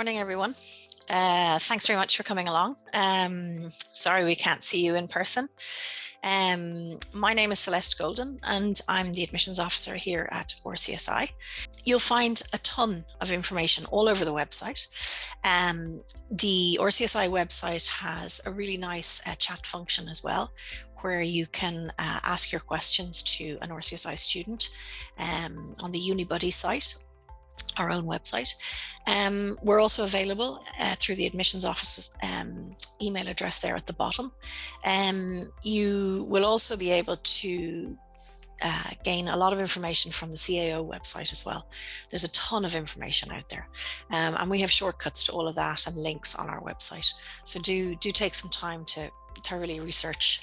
morning, everyone. Thanks very much for coming along. Sorry we can't see you in person. My name is Céleste Golden and I'm the admissions officer here at RCSI. You'll find a ton of information all over the website. The RCSI website has a really nice chat function as well, where you can ask your questions to an RCSI student on the UniBuddy site, our own website. We're also available through the admissions office's email address there at the bottom. You will also be able to gain a lot of information from the CAO website as well. There's a ton of information out there, and we have shortcuts to all of that and links on our website. So do take some time to thoroughly research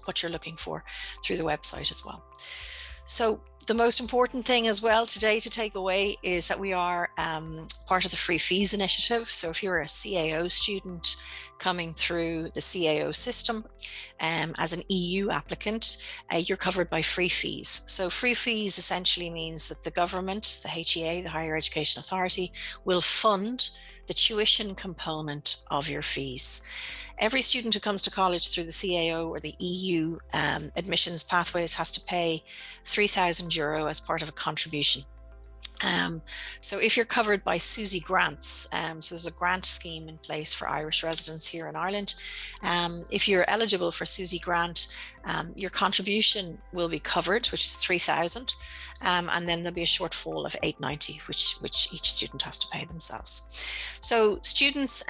what you're looking for through the website as well. So the most important thing as well today to take away is that we are part of the Free Fees initiative. So if you're a CAO student coming through the CAO system as an EU applicant, you're covered by free fees. So free fees essentially means that the government, the HEA, the Higher Education Authority, will fund the tuition component of your fees. Every student who comes to college through the CAO or the EU admissions pathways has to pay €3,000 as part of a contribution. So if you're covered by SUSI grants, so there's a grant scheme in place for Irish residents here in Ireland. If you're eligible for SUSI grant, your contribution will be covered, which is $3,000, and then there'll be a shortfall of $890, which each student has to pay themselves. So students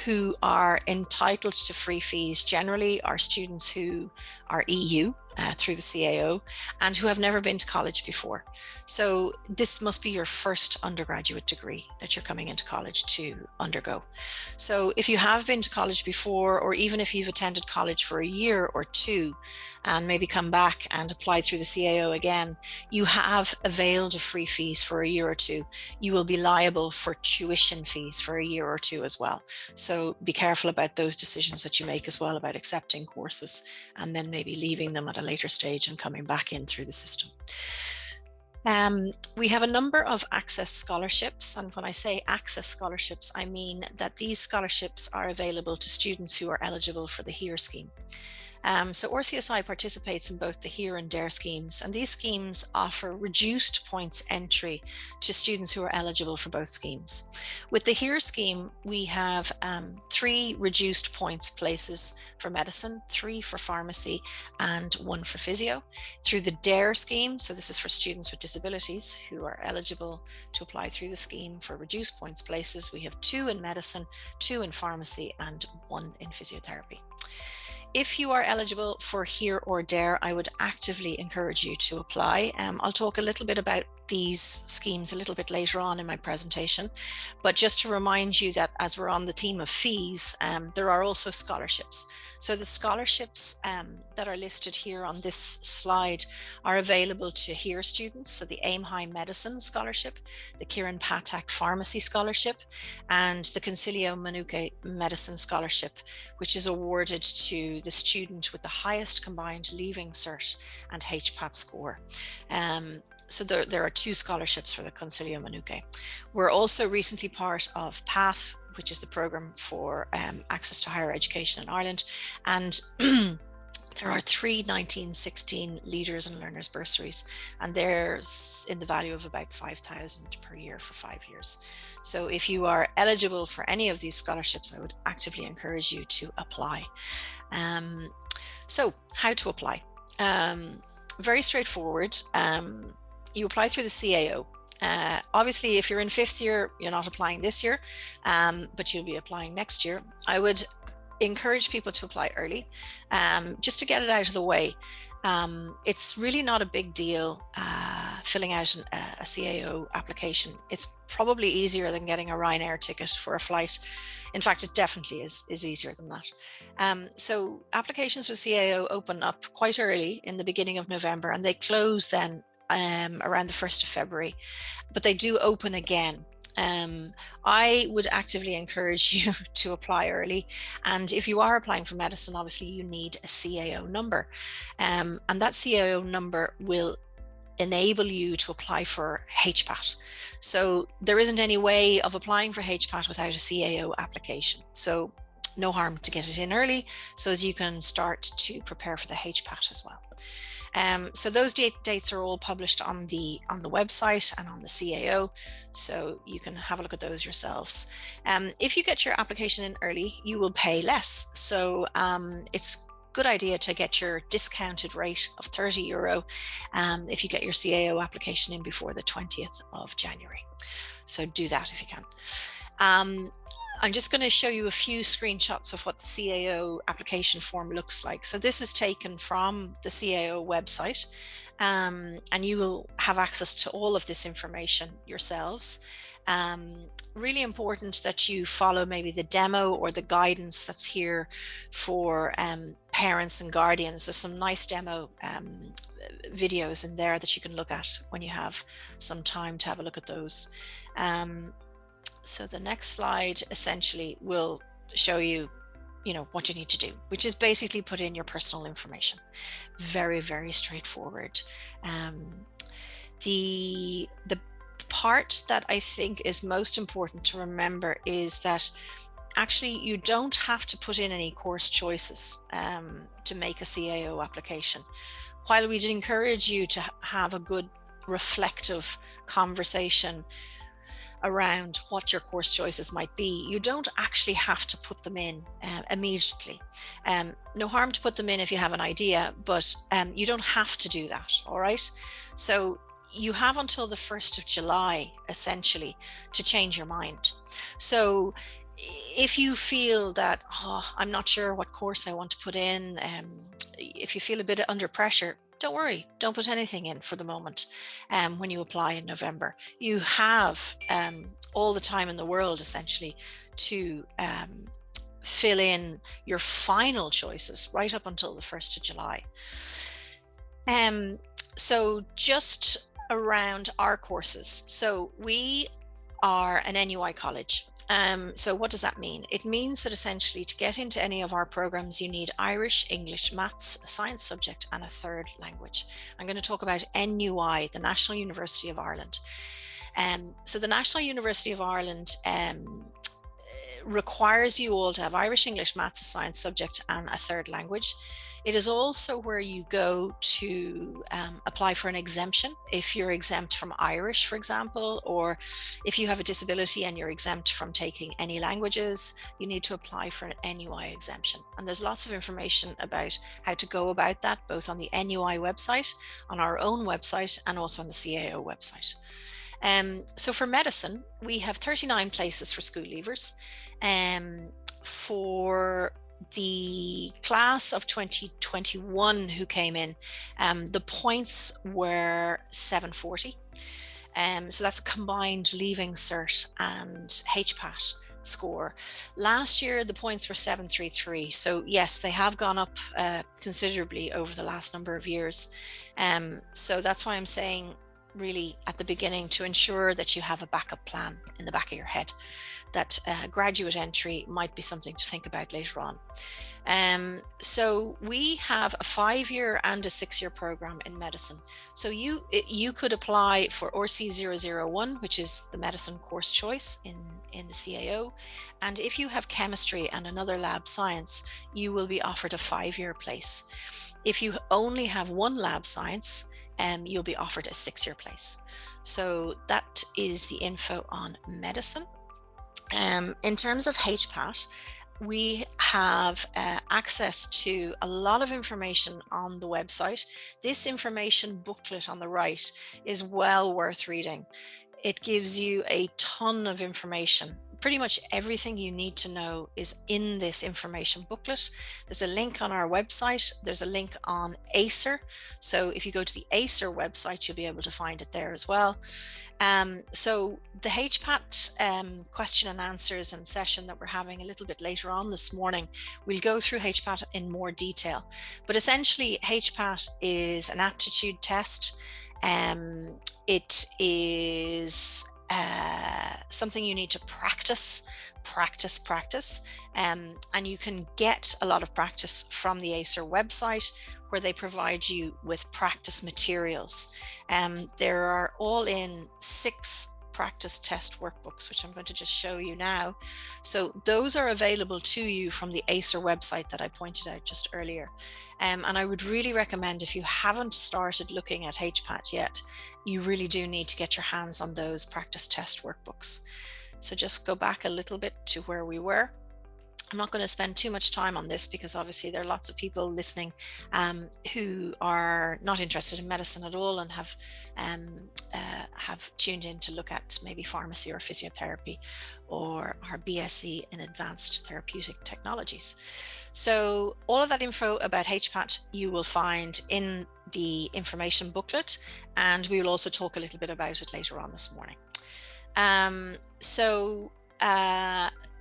who are entitled to free fees generally are students who are EU through the CAO and who have never been to college before. So this must be your first undergraduate degree that you're coming into college to undergo. So if you have been to college before, or even if you've attended college for a year or two and maybe come back and apply through the CAO again, you have availed of free fees for a year or two. You will be liable for tuition fees for a year or two as well. So be careful about those decisions that you make as well about accepting courses and then maybe leaving them at a later stage and coming back in through the system. We have a number of access scholarships, and when I say access scholarships, I mean that these scholarships are available to students who are eligible for the HERE scheme. So RCSI participates in both the HERE and DARE schemes, and these schemes offer reduced points entry to students who are eligible for both schemes. With the HERE scheme, we have 3 reduced points places for medicine, 3 for pharmacy, and 1 for physio. Through the DARE scheme, so this is for students with disabilities who are eligible to apply through the scheme for reduced points places, we have 2 in medicine, 2 in pharmacy, and 1 in physiotherapy. If you are eligible for HERE or DARE, I would actively encourage you to apply. I'll talk a little bit about these schemes a little bit later on in my presentation, but just to remind you that as we're on the theme of fees, there are also scholarships. So the scholarships that are listed here on this slide are available to HERE students. So the Aim High Medicine Scholarship, the Kieran Patak Pharmacy Scholarship, and the Concilio Manuke Medicine Scholarship, which is awarded to the student with the highest combined Leaving Cert and HPAT score. So there are 2 scholarships for the Concilio Manuke. We're also recently part of PATH, which is the program for access to higher education in Ireland. And there are 3 1916 Leaders and Learners bursaries, and there's in the value of about $5,000 per year for 5 years. So if you are eligible for any of these scholarships, I would actively encourage you to apply. So how to apply? Very straightforward. You apply through the CAO. Obviously, if you're in 5th year, you're not applying this year, but you'll be applying next year. I would encourage people to apply early, just to get it out of the way. It's really not a big deal filling out a CAO application. It's probably easier than getting a Ryanair ticket for a flight. In fact, it definitely is easier than that. So applications for CAO open up quite early in the beginning of November, and they close then around the 1st of February, but they do open again. I would actively encourage you to apply early, and if you are applying for medicine, obviously you need a CAO number, and that CAO number will enable you to apply for HPAT. So there isn't any way of applying for HPAT without a CAO application. So no harm to get it in early so as you can start to prepare for the HPAT as well. So those dates are all published on the website and on the CAO, so you can have a look at those yourselves. If you get your application in early, you will pay less. So it's good idea to get your discounted rate of €30 if you get your CAO application in before the 20th of January. So do that if you can. I'm just going to show you a few screenshots of what the CAO application form looks like. So this is taken from the CAO website, and you will have access to all of this information yourselves. Really important that you follow maybe the demo or the guidance that's here for parents and guardians. There's some nice demo videos in there that you can look at when you have some time to have a look at those. So the next slide essentially will show you, what you need to do, which is basically put in your personal information. Very, very straightforward. The part that I think is most important to remember is that actually you don't have to put in any course choices to make a CAO application. While we'd encourage you to have a good reflective conversation around what your course choices might be, you don't actually have to put them in immediately. No harm to put them in if you have an idea, but you don't have to do that, all right? So you have until the 1st of July, essentially, to change your mind. So if you feel that, I'm not sure what course I want to put in, if you feel a bit under pressure, don't worry, don't put anything in for the moment. When you apply in November, you have all the time in the world essentially to fill in your final choices right up until the 1st of July. So just around our courses, so we are an NUI college. So what does that mean? It means that essentially to get into any of our programs, you need Irish, English, maths, a science subject, and a third language. I'm going to talk about NUI, the National University of Ireland. So the National University of Ireland requires you all to have Irish, English, maths, a science subject, and a third language. It is also where you go to apply for an exemption if you're exempt from Irish, for example, or if you have a disability and you're exempt from taking any languages, you need to apply for an NUI exemption. And there's lots of information about how to go about that, both on the NUI website, on our own website, and also on the CAO website. So for medicine, we have 39 places for school leavers. For the class of 2021 who came in, the points were 740. So that's a combined leaving cert and HPAT score. Last year, the points were 733. So yes, they have gone up considerably over the last number of years. So that's why I'm saying really at the beginning to ensure that you have a backup plan in the back of your head, that graduate entry might be something to think about later on. So we have a 5-year and a 6-year program in medicine. So you could apply for RC001, which is the medicine course choice in the CAO. And if you have chemistry and another lab science, you will be offered a 5-year place. If you only have one lab science, you'll be offered a 6-year place. So that is the info on medicine. In terms of HPAT, we have access to a lot of information on the website. This information booklet on the right is well worth reading. It gives you a ton of information. Pretty much everything you need to know is in this information booklet. There's a link on our website. There's a link on ACER. So if you go to the ACER website, you'll be able to find it there as well. So the HPAT question and answers and session that we're having a little bit later on this morning, we'll go through HPAT in more detail. But essentially, HPAT is an aptitude test. It is something you need to practice practice, and you can get a lot of practice from the ACER website, where they provide you with practice materials. There are all in 6 practice test workbooks, which I'm going to just show you now. So those are available to you from the ACER website that I pointed out just earlier. And I would really recommend, if you haven't started looking at HPAT yet, you really do need to get your hands on those practice test workbooks. So just go back a little bit to where we were. I'm not going to spend too much time on this, because obviously there are lots of people listening who are not interested in medicine at all, and have tuned in to look at maybe pharmacy or physiotherapy, or our BSc in advanced therapeutic technologies. So all of that info about HPAT you will find in the information booklet, and we will also talk a little bit about it later on this morning.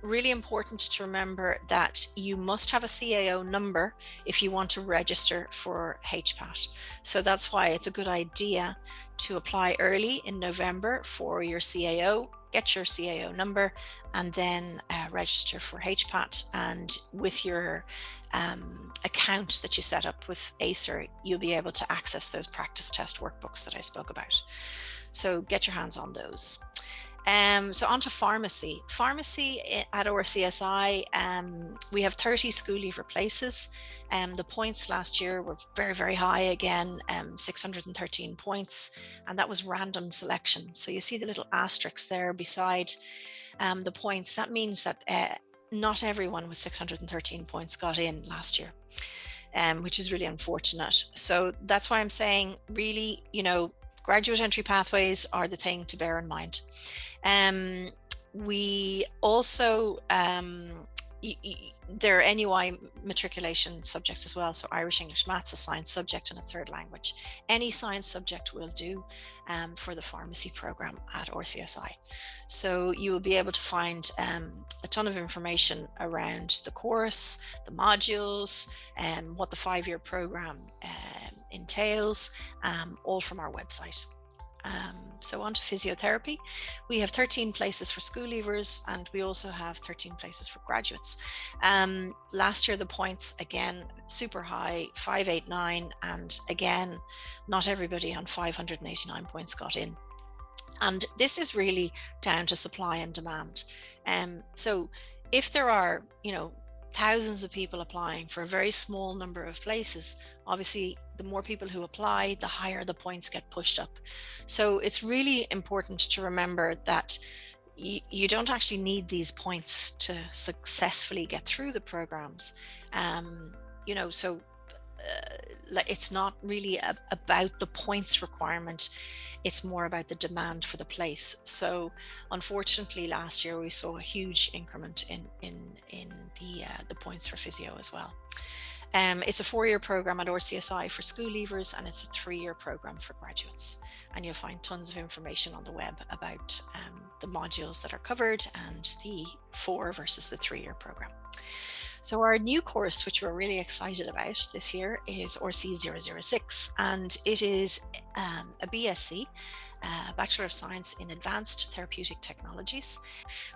Really important to remember that you must have a CAO number if you want to register for HPAT. So that's why it's a good idea to apply early in November for your CAO, get your CAO number, and then register for HPAT. And with your account that you set up with ACER, you'll be able to access those practice test workbooks that I spoke about. So get your hands on those. So on to pharmacy. Pharmacy at RCSI, we have 30 school leaver places. The points last year were very, very high again, 613 points, and that was random selection. So you see the little asterisks there beside the points. That means that not everyone with 613 points got in last year, which is really unfortunate. So that's why I'm saying, really, graduate entry pathways are the thing to bear in mind. We also, there are NUI matriculation subjects as well. So Irish, English, Maths, a science subject, and a third language. Any science subject will do for the pharmacy program at RCSI. So you will be able to find a ton of information around the course, the modules, and what the 5-year program entails, all from our website. So on to physiotherapy. We have 13 places for school leavers, and we also have 13 places for graduates. Last year the points, again, super high, 589, and again, not everybody on 589 points got in. And this is really down to supply and demand. So if there are, thousands of people applying for a very small number of places, obviously the more people who apply, the higher the points get pushed up. So it's really important to remember that you don't actually need these points to successfully get through the programs. It's not really about the points requirement. It's more about the demand for the place. So unfortunately last year we saw a huge increment in the points for physio as well. It's a 4-year program at RCSI for school leavers, and it's a 3-year program for graduates. And you'll find tons of information on the web about the modules that are covered and the 4 versus the 3-year program. So our new course, which we're really excited about this year, is RC006, and it is a BSc, Bachelor of Science in Advanced Therapeutic Technologies.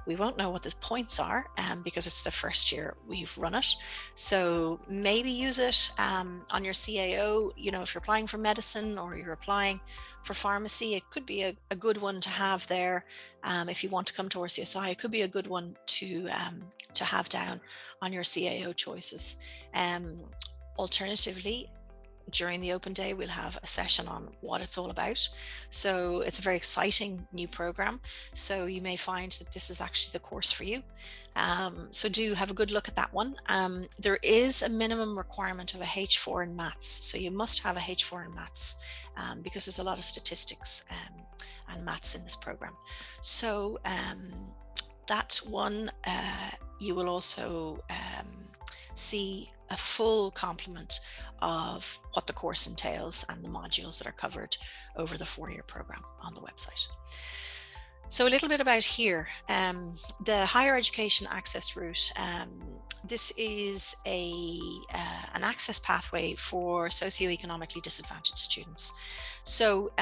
We won't know what the points are because it's the first year we've run it. So maybe use it on your CAO, if you're applying for medicine or you're applying for pharmacy, it could be a good one to have there. If you want to come to RCSI, it could be a good one to have down on your CAO choices. Alternatively, during the open day, we'll have a session on what it's all about. So it's a very exciting new program. So you may find that this is actually the course for you. So do have a good look at that one. There is a minimum requirement of a H4 in maths. So you must have a H4 in maths because there's a lot of statistics and maths in this program. So that one, you will also see a full complement of what the course entails and the modules that are covered over the 4-year program on the website. So a little bit about here, the higher education access route. This is an access pathway for socioeconomically disadvantaged students. So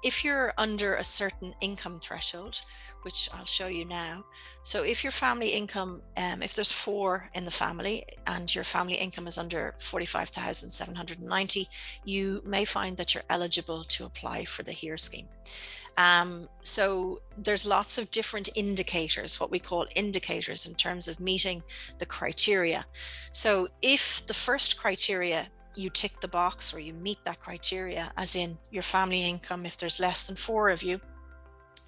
if you're under a certain income threshold, which I'll show you now. So if your family income, if there's 4 in the family and your family income is under 45,790, you may find that you're eligible to apply for the HERE scheme. So there's lots of different indicators, what we call indicators, in terms of meeting the criteria. So if the first criteria, you tick the box or you meet that criteria, as in your family income, if there's less than 4 of you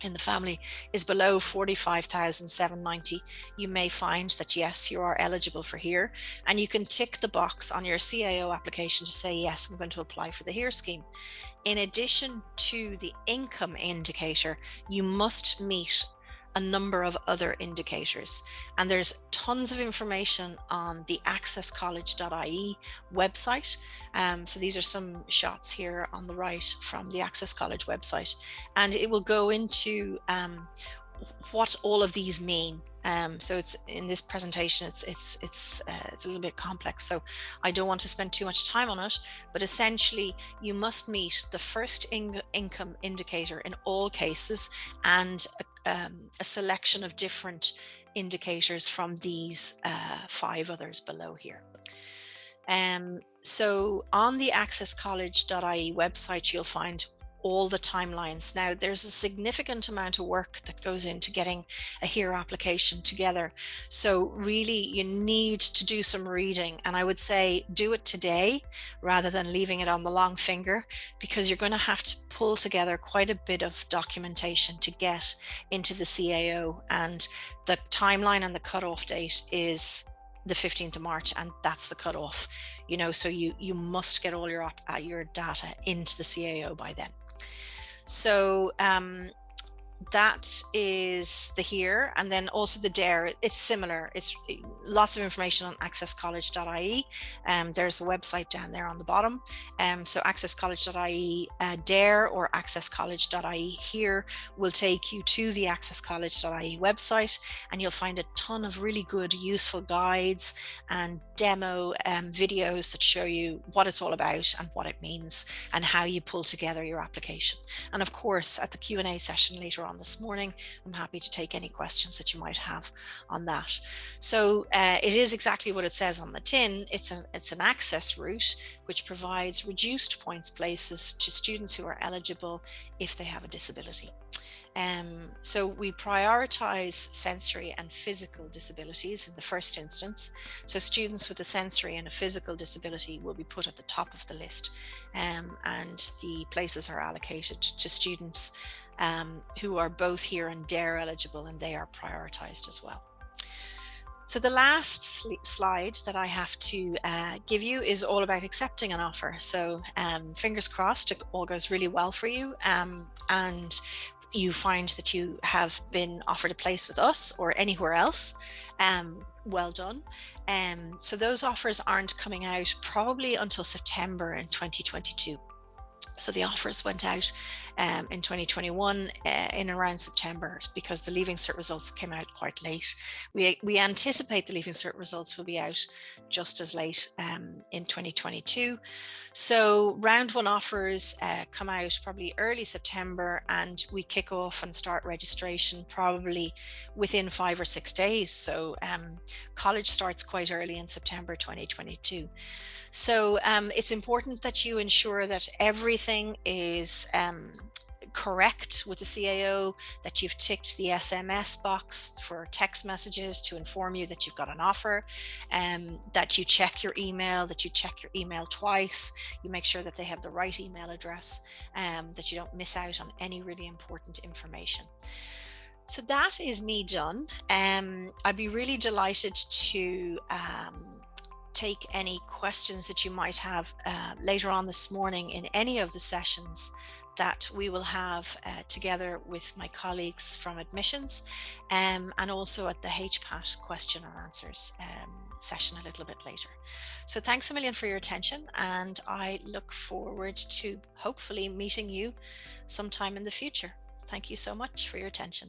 in the family, is below 45,790, you may find that yes, you are eligible for HERE, and you can tick the box on your CAO application to say yes, I'm going to apply for the HERE scheme. In addition to the income indicator, you must meet a number of other indicators, and there's tons of information on the accesscollege.ie website. So these are some shots here on the right from the Access College website, and it will go into what all of these mean. So it's in this presentation, it's a little bit complex, so I don't want to spend too much time on it, but essentially you must meet the first income indicator in all cases, and a selection of different indicators from these 5 others below here. So on the accesscollege.ie website, you'll find all the timelines. Now, there's a significant amount of work that goes into getting a HERE application together. So really, you need to do some reading, and I would say do it today rather than leaving it on the long finger, because you're going to have to pull together quite a bit of documentation to get into the CAO, and the timeline and the cutoff date is the 15th of March, and that's the cutoff, so you must get all your data into the CAO by then. So that is the HERE, and then also the DARE. It's similar. It's lots of information on accesscollege.ie. There's a website down there on the bottom. So accesscollege.ie DARE or accesscollege.ie HERE will take you to the accesscollege.ie website, and you'll find a ton of really good, useful guides and demo videos that show you what it's all about and what it means and how you pull together your application. And of course, at the Q&A session later on this morning, I'm happy to take any questions that you might have on that. So it is exactly what it says on the tin. It's an access route which provides reduced points places to students who are eligible if they have a disability. So we prioritize sensory and physical disabilities in the first instance. So students with a sensory and a physical disability will be put at the top of the list, and the places are allocated to students who are both HERE and DARE eligible, and they are prioritized as well. So the last slide that I have to give you is all about accepting an offer. So fingers crossed it all goes really well for you, and you find that you have been offered a place with us or anywhere else. Well done. So those offers aren't coming out probably until September in 2022. So the offers went out in 2021 in around September, because the Leaving Cert results came out quite late. We anticipate the Leaving Cert results will be out just as late in 2022. So round 1 offers come out probably early September, and we kick off and start registration probably within 5 or 6 days. So college starts quite early in September 2022. So it's important that you ensure that everything is correct with the CAO, that you've ticked the SMS box for text messages to inform you that you've got an offer, that you check your email, twice, you make sure that they have the right email address, that you don't miss out on any really important information. So that is me done. I'd be really delighted to take any questions that you might have later on this morning in any of the sessions that we will have together with my colleagues from admissions, and also at the HPAT question and answers session a little bit later. So thanks a million for your attention, and I look forward to hopefully meeting you sometime in the future. Thank you so much for your attention.